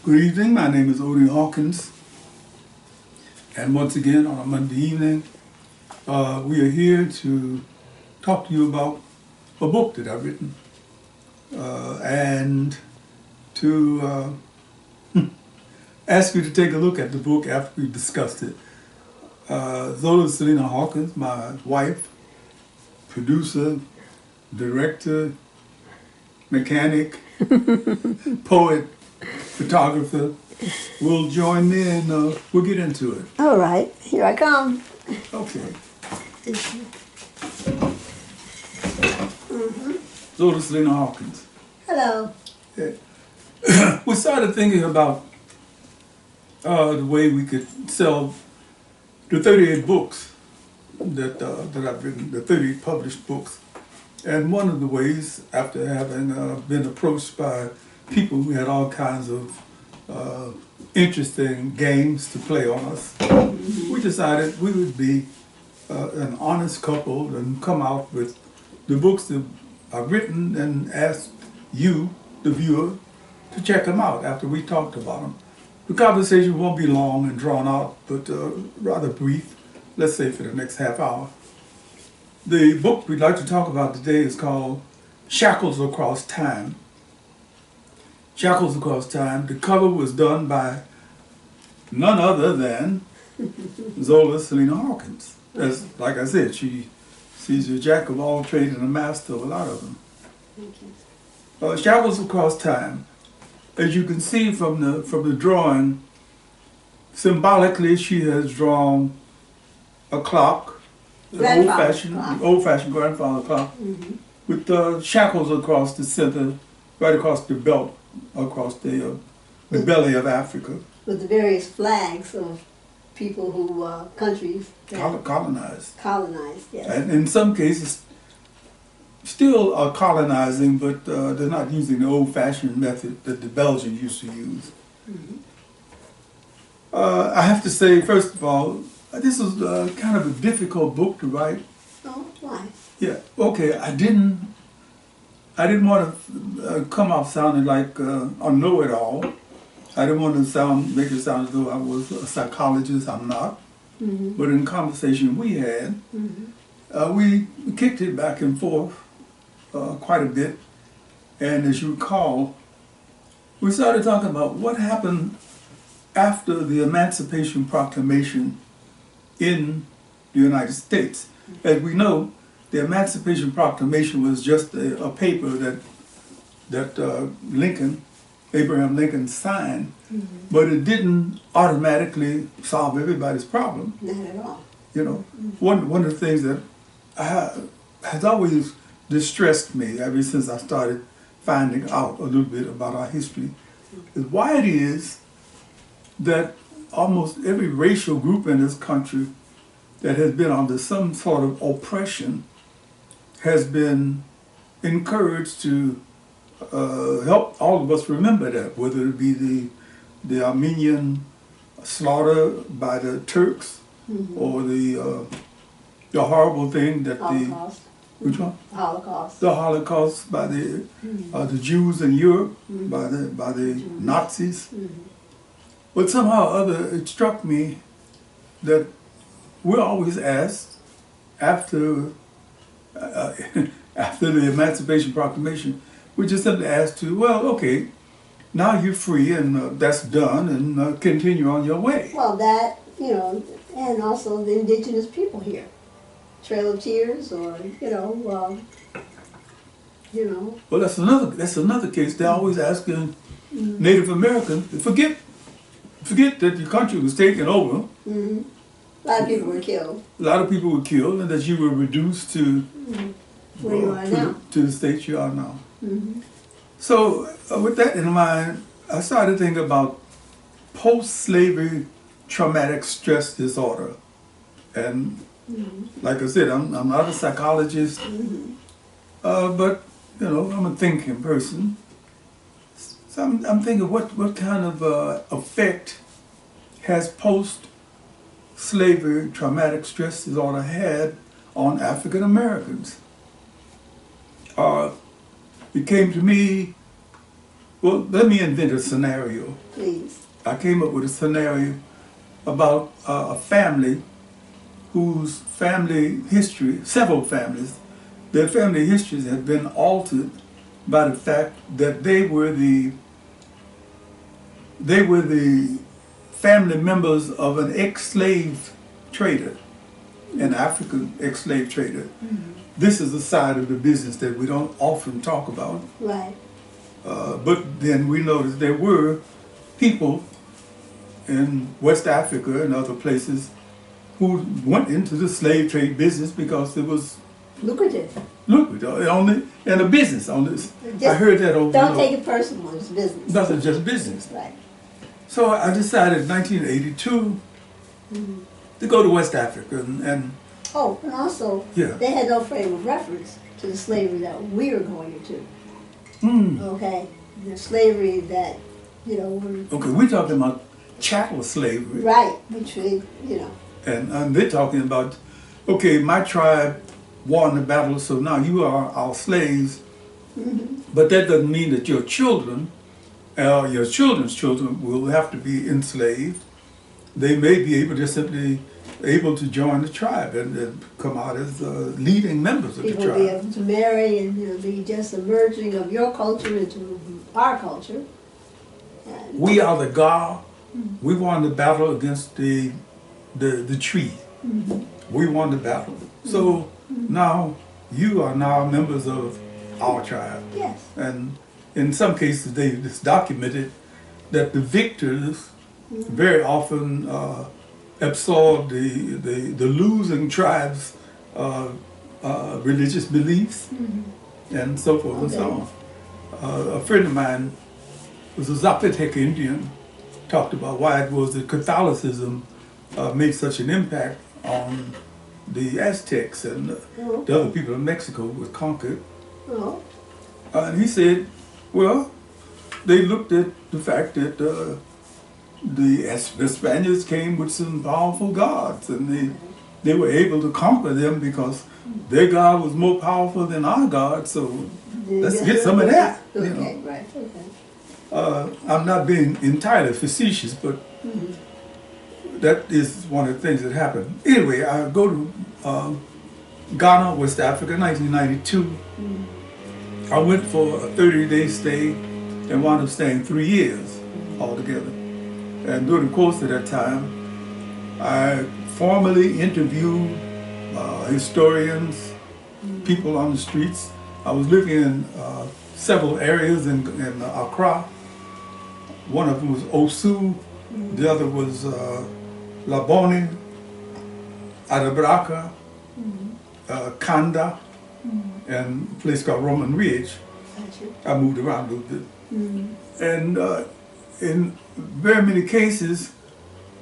Good evening, my name is Odie Hawkins, and once again on a Monday evening, we are here to talk to you about a book that I've written and to ask you to take a look at the book after we've discussed it. Zola Salena-Hawkins, my wife, producer, director, mechanic, poet, photographer, will join me and we'll get into it. All right, here I come. Okay. Zola Salena-Hawkins. Hello. Yeah. We started thinking about the way we could sell the 38 books that I've written, the 38 published books. And one of the ways, after having been approached by people who had all kinds of interesting games to play on us, we decided we would be an honest couple and come out with the books that I've written and ask you, the viewer, to check them out after we talked about them. The conversation won't be long and drawn out, but rather brief, let's say for the next half hour. The book we'd like to talk about today is called Shackles Across Time. Shackles Across Time. The cover was done by none other than Zola Salena-Hawkins. As, like I said, she's a jack of all trades and a master of a lot of them. Thank you. Shackles Across Time. As you can see from the drawing, symbolically she has drawn a clock, an old-fashioned grandfather clock, with shackles across the center, right across the belt, across the belly of Africa. With the various flags of people who, countries Colonized. Colonized, yes. And in some cases, still are colonizing, but they're not using the old-fashioned method that the Belgians used to use. I have to say, first of all, this was kind of a difficult book to write. Oh, why? Yeah, okay, I didn't want to come off sounding like a know-it-all. I didn't want to make it sound as though I was a psychologist. I'm not. But in the conversation we had, we kicked it back and forth quite a bit. And as you recall, we started talking about what happened after the Emancipation Proclamation in the United States. As we know, the Emancipation Proclamation was just a paper that Abraham Lincoln signed, but it didn't automatically solve everybody's problem. Not at all. You know, one of the things that has always distressed me ever since I started finding out a little bit about our history is why it is that almost every racial group in this country that has been under some sort of oppression has been encouraged to help all of us remember that, whether it be the Armenian slaughter by the Turks or the horrible thing that Holocaust. Which one? Holocaust. The Holocaust by the Jews in Europe, by the Nazis. But somehow or other, it struck me that we're always asked after the Emancipation Proclamation, we're just simply asked to, well, okay, now you're free and that's done, and continue on your way. Well, that, and also the indigenous people here. Trail of Tears, or, Well, that's another case. They're always asking Native Americans to forget that your country was taken over. A lot of people were killed. A lot of people were killed, and that you were reduced to Where you are now. To the state you are now. So, with that in mind, I started thinking about post-slavery traumatic stress disorder, and like I said, I'm not a psychologist, but I'm a thinking person. So I'm thinking, what kind of effect has post-slavery traumatic stress disorder had on African Americans? It came to me Well, let me invent a scenario. Please. I came up with a scenario about a family whose family history, several families, their family histories had been altered by the fact that they were the family members of an ex-slave trader, an African ex-slave trader. Mm-hmm. This is a side of the business that we don't often talk about. Right. But then we noticed there were people in West Africa and other places who went into the slave trade business because it was Lucrative. only and a business on this. I heard that over. Don't take it personal. It's business. Nothing, just business. Right. So I decided in 1982 to go to West Africa and Oh, and also, yeah. they had no frame of reference to the slavery that we were going into. Okay? The slavery that, Okay, we're talking about chattel slavery. right, which we, And they're talking about, okay, my tribe won the battle, so now you are our slaves. But that doesn't mean that your children, your children's children will have to be enslaved. They may be simply able to join the tribe and come out as leading members of the people tribe. be able to marry and be just a merging of your culture into our culture. And We are the God. We won the battle against the tree. We won the battle. So now you are now members of our tribe. yes, And in some cases, it's documented that the victors very often absorb the losing tribe's religious beliefs and so forth and so on. A friend of mine was a Zapotec Indian, talked about why it was that Catholicism made such an impact on the Aztecs and the other people in Mexico who was conquered. oh, And he said, well, they looked at the fact that the Spaniards came with some powerful gods, and they were able to conquer them because their God was more powerful than our God, so let's get some of that. Okay, right, okay. I'm not being entirely facetious, but that is one of the things that happened. Anyway, I go to Ghana, West Africa, 1992. I went for a 30-day stay and wound up staying 3 years altogether. And during the course of that time, I formally interviewed historians, people on the streets. I was living in several areas in Accra. One of them was Osu, the other was Labone, Adabraka, Kanda, and a place called Roman Ridge. I moved around a little bit. And in very many cases,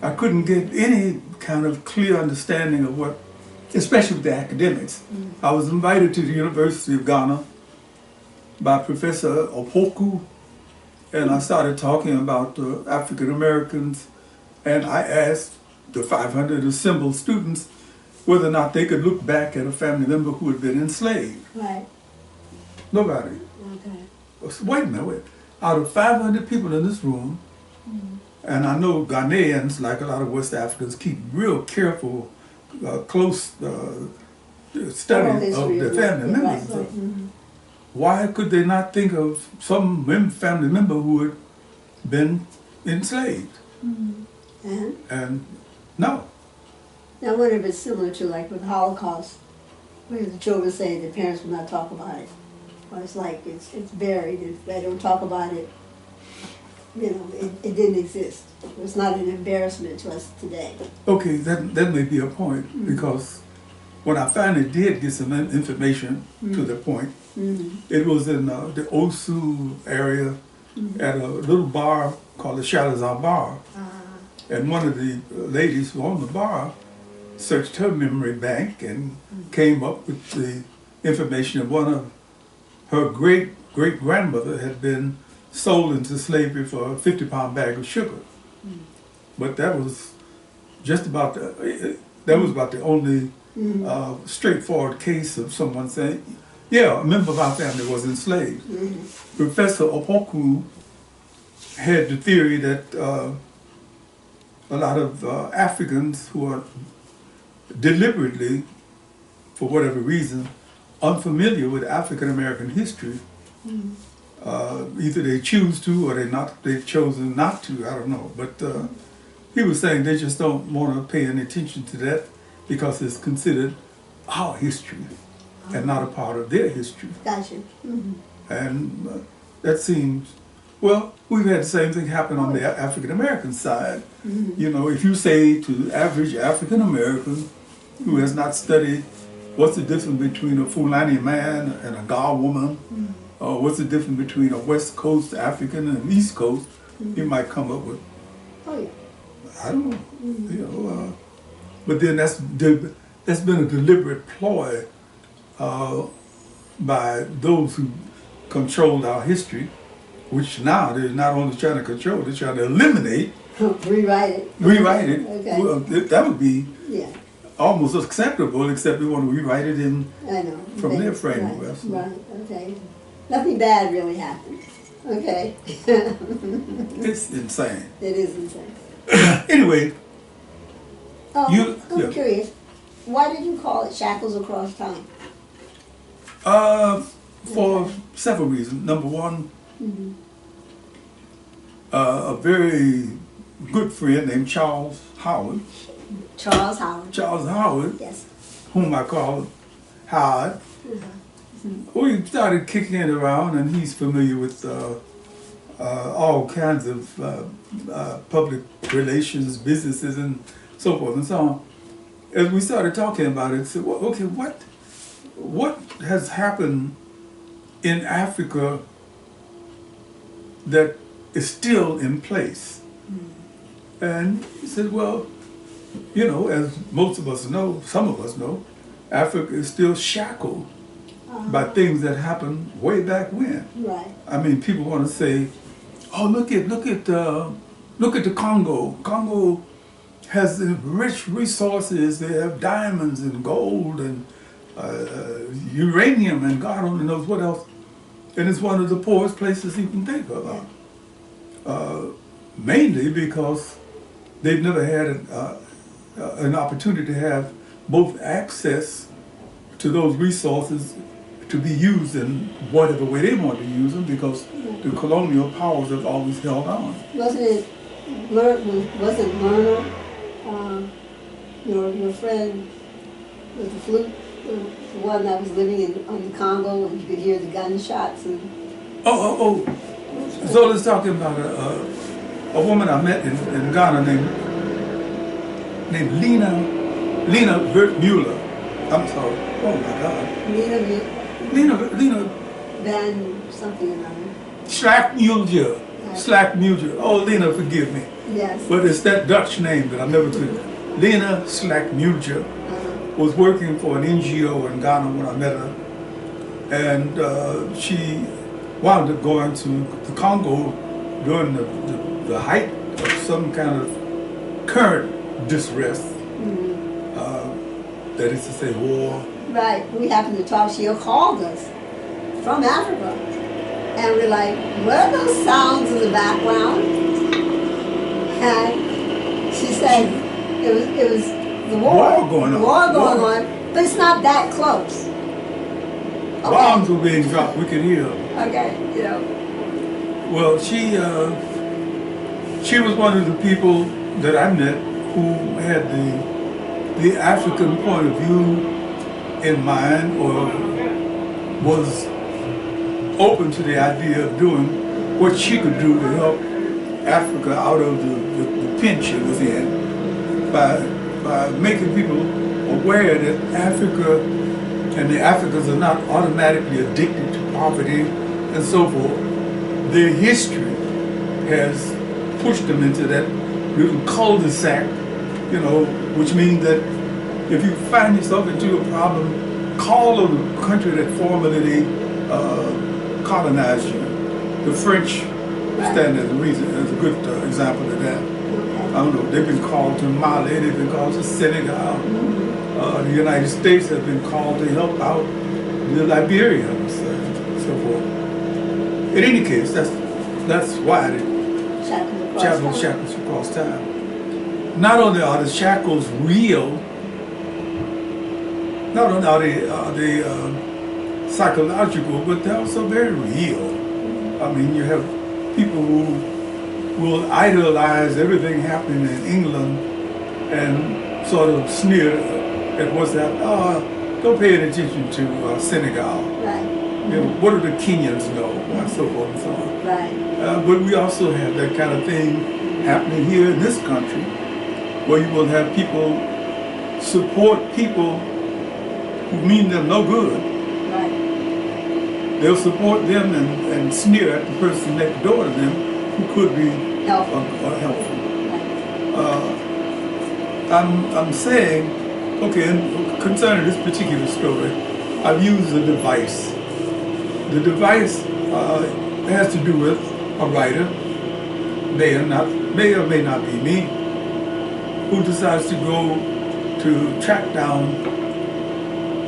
I couldn't get any kind of clear understanding of what, especially with the academics. I was invited to the University of Ghana by Professor Opoku, and I started talking about African Americans, and I asked the 500 assembled students whether or not they could look back at a family member who had been enslaved. Right. Nobody. Okay. Wait a minute, wait. Out of 500 people in this room, and I know Ghanaians, like a lot of West Africans, keep real careful, close study of their family members. Right. Why could they not think of some family member who had been enslaved? And no. Now, I wonder if it's similar to like with the Holocaust, where the children say the parents will not talk about it. Or it's like it's buried. If they don't talk about it, it didn't exist. It's not an embarrassment to us today. Okay, that may be a point, because when I finally did get some information to the point, it was in the Osu area at a little bar called the Shackles bar. And one of the ladies who owned the bar searched her memory bank and came up with the information of one of her great-great-grandmother had been sold into slavery for a 50-pound bag of sugar. But that was just about the only straightforward case of someone saying, yeah, a member of our family was enslaved. Professor Opoku had the theory that a lot of Africans who are deliberately, for whatever reason, unfamiliar with African American history, either they choose to or they've chosen not to, I don't know. But he was saying they just don't want to pay any attention to that because it's considered our history and not a part of their history. Gotcha. And that seems, well, we've had the same thing happen on the African American side. You know, if you say to the average African American who has not studied what's the difference between a Fulani man and a Gar woman, or what's the difference between a West Coast African and an East Coast, he might come up with, I don't know, you know. But then that's been a deliberate ploy by those who controlled our history, which now they're not only trying to control, they're trying to eliminate. Rewrite it. Rewrite it. Okay. Well, that would be Yeah. almost acceptable, except we want to rewrite it in I know. from their framework. Right. So. Right. Okay. Nothing bad really happened. Okay. It's insane. It is insane. Anyway, I'm curious. Why did you call it Shackles Across Time? for several reasons. Number one, a very good friend named Charles Howard. Charles Howard. Charles Howard, Yes. whom I call Howard. We started kicking it around, and he's familiar with all kinds of public relations, businesses, and so forth and so on. As we started talking about it, said, well, okay, what has happened in Africa that is still in place? And he said, well, you know, as most of us know, some of us know, Africa is still shackled by things that happened way back when. Right. I mean, people want to say, "Oh, look at the Congo. Congo has rich resources. They have diamonds and gold and uranium and God only knows what else. And it's one of the poorest places you can think about. Mainly because they've never had an opportunity to have both access to those resources to be used in whatever way they want to use them, because the colonial powers have always held on. Wasn't Lerner, your friend with the flute, the one that was living on the Congo, and you could hear the gunshots and... Zola's talking about a woman I met in Ghana named Lena Mueller. I'm sorry. Oh my God. Lena Van something or another. Slack-Muelger. Slack-Muelger. Oh, Lena, forgive me. Yes. But it's that Dutch name that I never could. Lena Slack-Muelger was working for an NGO in Ghana when I met her. And she wound up going to the Congo during the height of some kind of current distress. That is to say, war. Right. We happened to talk. She called us from Africa. And we're like, what are those sounds in the background? And she said it was the war going on. War going on, but it's not that close. Okay. Bombs were being dropped. We could hear them. Okay, you know. Well, she was one of the people that I met who had the African point of view in mind, or was open to the idea of doing what she could do to help Africa out of the pinch it was in, by making people aware that Africa and the Africans are not automatically addicted to poverty and so forth. Their history has pushed them into that little cul-de-sac, you know, which means that if you find yourself into a problem, call on the country that formerly colonized you. The French stand as a reason, as a good example of that. I don't know, they've been called to Mali, they've been called to Senegal. The United States has been called to help out the Liberians and so forth. In any case, that's why shackles across time. Not only are the shackles real, not only are they psychological, but they're also very real. I mean, you have people who will idolize everything happening in England and sort of sneer at what's that. Don't pay any attention to Senegal. Right. You know, what do the Kenyans know? And so forth and so on. Right. But we also have that kind of thing happening here in this country, where you will have people support people who mean them no good. Right. They'll support them and sneer at the person next door to them who could be helpful. I'm saying, okay, concerning this particular story, I've used a device. The device has to do with a writer, may or may not be me, who decides to go to track down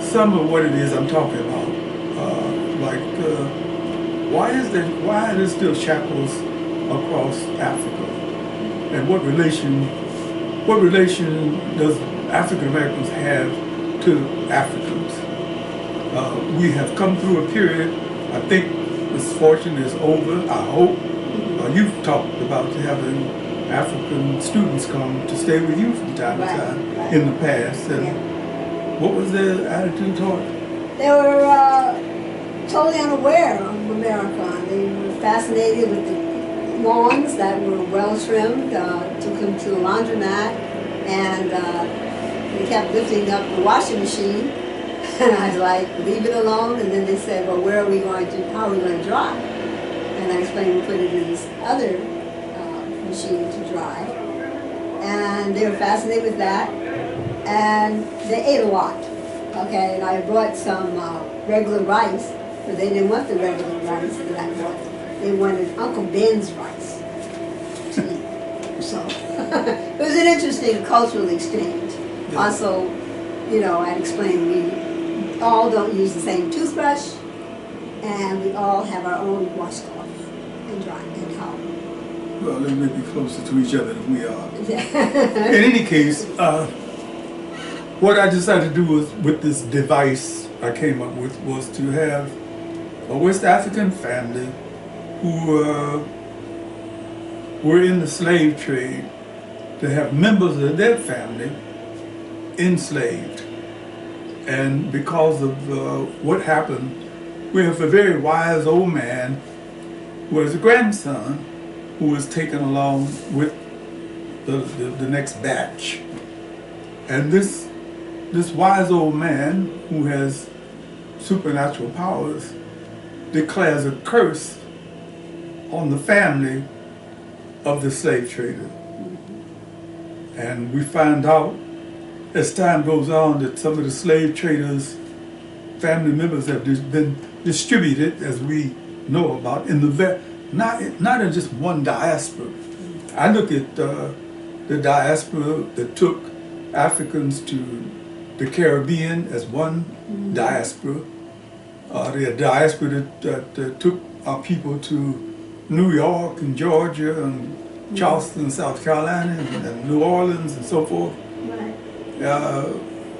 some of what it is I'm talking about. Why are there still shackles across Africa? And what relation does African Americans have to Africans? We have come through a period, I think misfortune is over, I hope. You've talked about having African students come to stay with you from time to time in the past. And what was their attitude toward it? They were totally unaware of America. They were fascinated with the lawns that were well trimmed, took them to the laundromat, and they kept lifting up the washing machine. And I was like, leave it alone. And then they said, well, how are we going to dry? And I explained, we put it in this other machine to dry. And they were fascinated with that. And they ate a lot. Okay, and I brought some regular rice, but they didn't want the regular rice that I brought. They wanted Uncle Ben's rice to eat. So it was an interesting cultural exchange. Yeah. Also, you know, I explained we all don't use the same toothbrush, and we all have our own washcloth and dry and towel. Well, they may be closer to each other than we are. In any case, what I decided to do with this device I came up with was to have a West African family who were in the slave trade, to have members of their family enslaved. And because of what happened, we have a very wise old man who has a grandson who was taken along with the next batch. And this wise old man who has supernatural powers declares a curse on the family of the slave trader. And we find out as time goes on that some of the slave traders' family members have been distributed, as we know about, in the not in just one diaspora. I look at the diaspora that took Africans to the Caribbean as one diaspora. The diaspora that took our people to New York and Georgia and Charleston, South Carolina, and New Orleans and so forth. Right.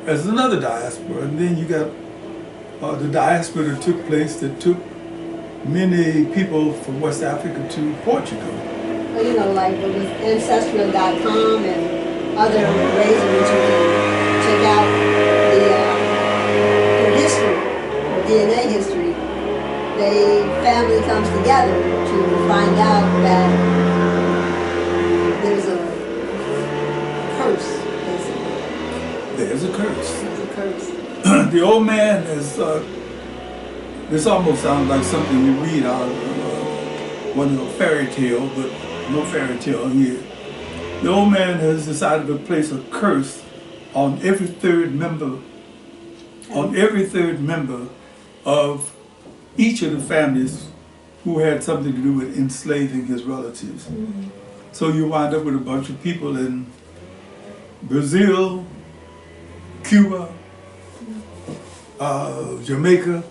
As another diaspora. And then you got the diaspora that took place that took many people from West Africa to Portugal. Well, you know, like with Ancestral.com and other ways in which you can check out the history, DNA history. The family comes together to find out that there's a curse, basically. There's a curse. There's a curse. The old man is, this almost sounds like something you read out of one of a fairy tale, but no fairy tale here. The old man has decided to place a curse on every third member, of each of the families who had something to do with enslaving his relatives. Mm-hmm. So you wind up with a bunch of people in Brazil, Cuba,'Jamaica.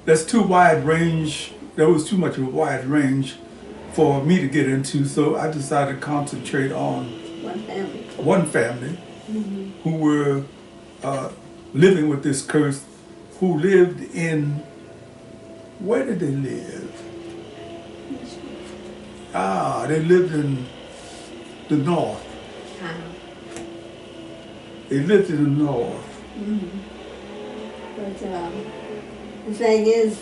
That's too wide range. There was too much of a wide range for me to get into, so I decided to concentrate on one family who were living with this curse, who lived in, where did they live? They lived in the north. They lived in the north. But the thing is,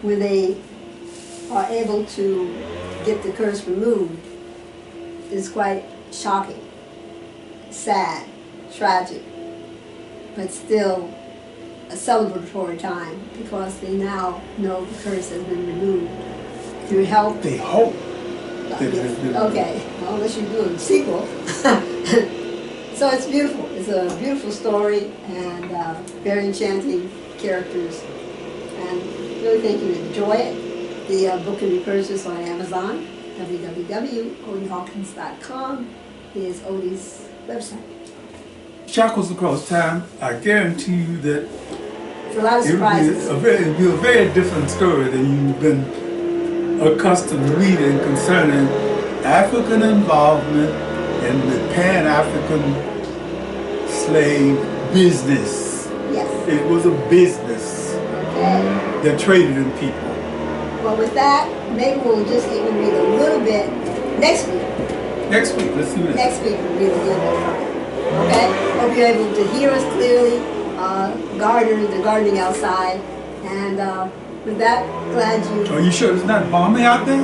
when they are able to get the curse removed, it's quite shocking, sad, tragic, but still a celebratory time because they now know the curse has been removed through help. They hope. Okay, well, unless you do a sequel. So it's beautiful. It's a beautiful story and very enchanting characters. And really think you enjoy it. The book can be purchased on Amazon. www.OdieHawkins.com is Odie's website. Shackles Across Time, I guarantee you that It's a lot of surprises. It'll be a very different story than you've been accustomed to reading concerning African involvement in the Pan-African slave business. Yes. It was a business that traded in people. Well, with that, maybe we'll just even read a little bit next week. Next week, let's do that. Next week we'll read a little bit from it. Okay? Hope you're able to hear us clearly. The gardening outside. And with that, glad you... Are you sure it's not balmy out there?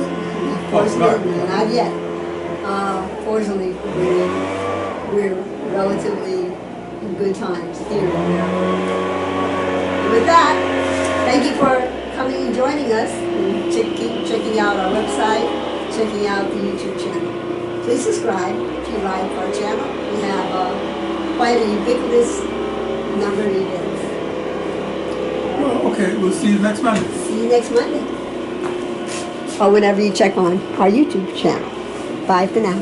Fortunately, not yet. Fortunately, we're relatively in good times here. And with that, thank you for coming and joining us. And keep checking out our website, checking out the YouTube channel. Please subscribe if you like our channel. We have quite a ubiquitous number of events. Well, okay, we'll see you next Monday. See you next Monday. Or whenever you check on our YouTube channel. Bye for now.